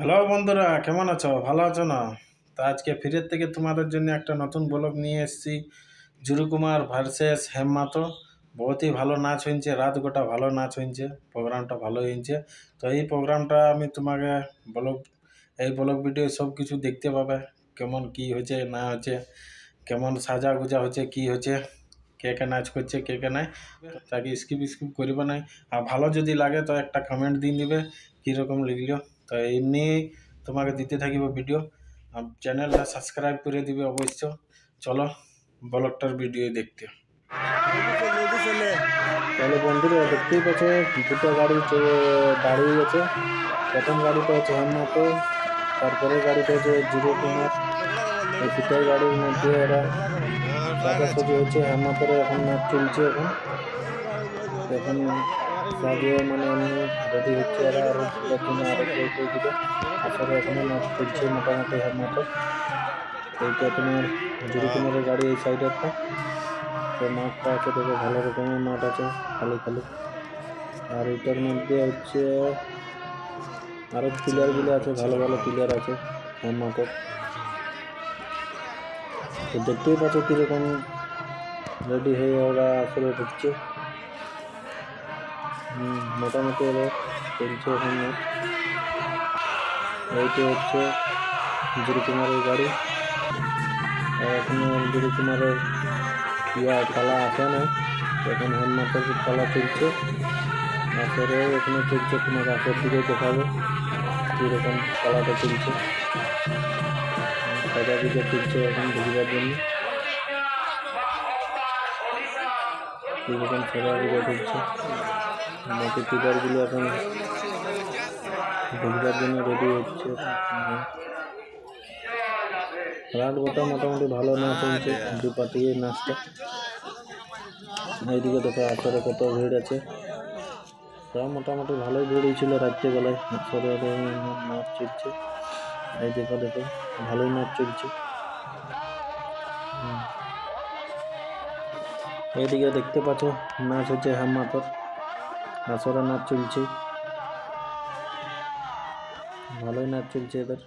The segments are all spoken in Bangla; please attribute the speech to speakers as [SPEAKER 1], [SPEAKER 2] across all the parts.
[SPEAKER 1] হ্যালো বন্ধুরা, কেমন আছো? ভালো আছো না? তা আজকে ফিরের থেকে তোমাদের জন্য একটা নতুন ব্লগ নিয়ে এসেছি। জুরু কুমার ভার্সেস হেমমাতো। বহুতই ভালো নাচ হয়েছে, রাত গোটা ভালো নাচ হয়েছে, প্রোগ্রামটা ভালো হয়েছে। তো এই প্রোগ্রামটা আমি তোমাকে ব্লগ ব্লগ ভিডিও সব কিছু দেখতে পাবে। কেমন কি হয়েছে না হয়েছে, কেমন সাজা গুজা হচ্ছে, কি হচ্ছে, কে কে নাচ করছে, কে কে নাই। তাকে স্কিপ করবে নাই। আর ভালো যদি লাগে তো একটা কমেন্ট দিয়ে দিবে কীরকম লিখলো। তো এমনি তোমাকে দিতে থাকিব ভিডিও। আর চ্যানেলটা সাবস্ক্রাইব করে দিবে অবশ্য। চলো ব্লগটার ভিডিও দেখতে। তাহলে বন্ধুরা দেখতেই পাচ্ছ দুটো গাড়ি দাঁড়িয়ে গেছে। প্রথম গাড়িটা হচ্ছে হেমমাতো, তারপরে গাড়িটা হচ্ছে জিরো কুমার। এই দুটাই গাড়ির মধ্যে এরা সাজাসজি হচ্ছে। হেমমাতোরে এখন নাচ চলছে। এখন সাজিয়ে মানে এমনি রেডি হচ্ছে এরা আরো দুটার জন্য, আরো কেউ দিবে। আসলে এখনো নাচ চলছে মোটামুটি হেমমাতোর। এইটা তোমার জিরো কুমারের গাড়ি এই সাইডেরটা। তো মাঠটা আছে, দেখো ভালো রকমের মাঠ আছে, খালি খালি। আর এটার মধ্যে হচ্ছে আরো প্লেয়ারগুলো আছে, ভালো ভালো প্লেয়ার আছে হেমমাতোর। তো দেখতেই পাচ্ছ কিরকম রেডি হয়ে ওরা আসলে ঢুকছে। মোটামুটি ওরা চলছে এখন নাচ। এইটা হচ্ছে জিরো কুমারের গাড়ি। এখনো জিরো কুমারের পালা আসে নাই, এখন হেমমাতোর পালা চলছে। আসরেও এখানে চলছে, তোমার আসর দিকে দেখাবো কীরকম পালাটা চলছে। সাজা গুজা চলছে এখন ঢুকবার জন্য, কীরকম সাজা গুজা চলছে। বাকি প্লেয়ারগুলো এখন ঢুকবার জন্য রেডি হচ্ছে। রাত গোটা মোটামুটি ভালো নাচ হয়েছে, দু পার্টি নাচটা। এইদিকে দেখো আসরে কত ভিড় আছে। তাও মোটামুটি ভালোই ভিড় হয়েছিল রাত্রেবেলায়। আসরে নাচ চলছে। এই দেখো ভালোই নাচ চলছে। এইদিকে দেখতে পাচ্ছ নাচ হচ্ছে হেমমাতোর, আসরে নাচ চলছে। ভালোই নাচ চলছে এদের।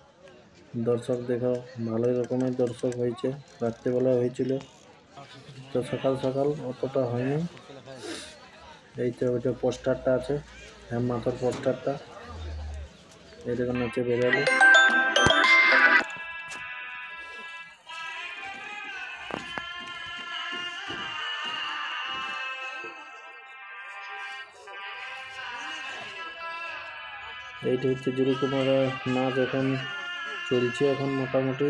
[SPEAKER 1] দর্শক দেখো ভালোই রকমের দর্শক হয়েছে, রাত্রেবেলায় হয়েছিল। তো সকাল সকাল অতটা হয়নি। এই তো ওইটা পোস্টারটা আছে, হেমমাতোর পোস্টারটা। এই দেখুন নাচে বেরোলো। এইটা হচ্ছে জিরো কুমারের নাচ এখন চলছে। এখন মোটামুটি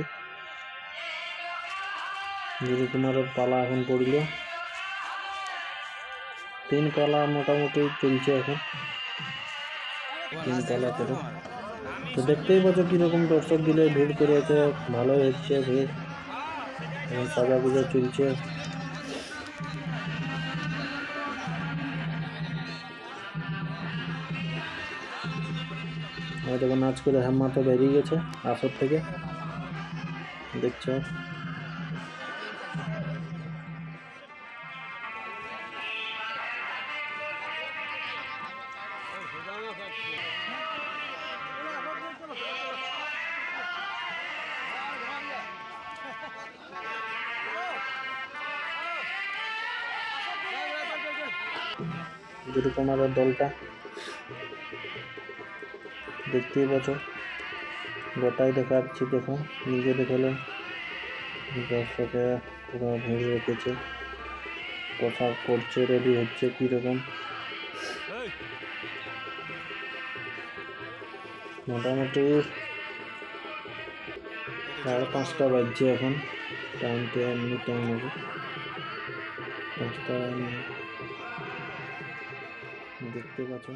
[SPEAKER 1] জিরো কুমারের পালা এখন পড়ল, 3 পালা মোটামুটি চলছে এখন, 3 পালা করে। তো দেখতেই পাচ্ছ কিরকম দর্শক দিলে ভিড় করেছে, ভালোই হচ্ছে ভিড়। এখন সাজা গুজা চলছে। দেখো নাচ করে হেমমাতো বেরিয়ে গেছে আসর থেকে, দেখছো। জিরো কুমারের দলটা দেখতেই পাচ্ছ, গোটাই দেখাচ্ছি। দেখো নিজে দেখালে দর্শকে পুরো ভিড় রেখেছে। পোশাক পরছে, রেডি হচ্ছে কিরকম। মোটামুটি 5:30 বাজছে এখন। টাইমটা এমনি টাইম হবে 5টা। দেখতে পাচ্ছ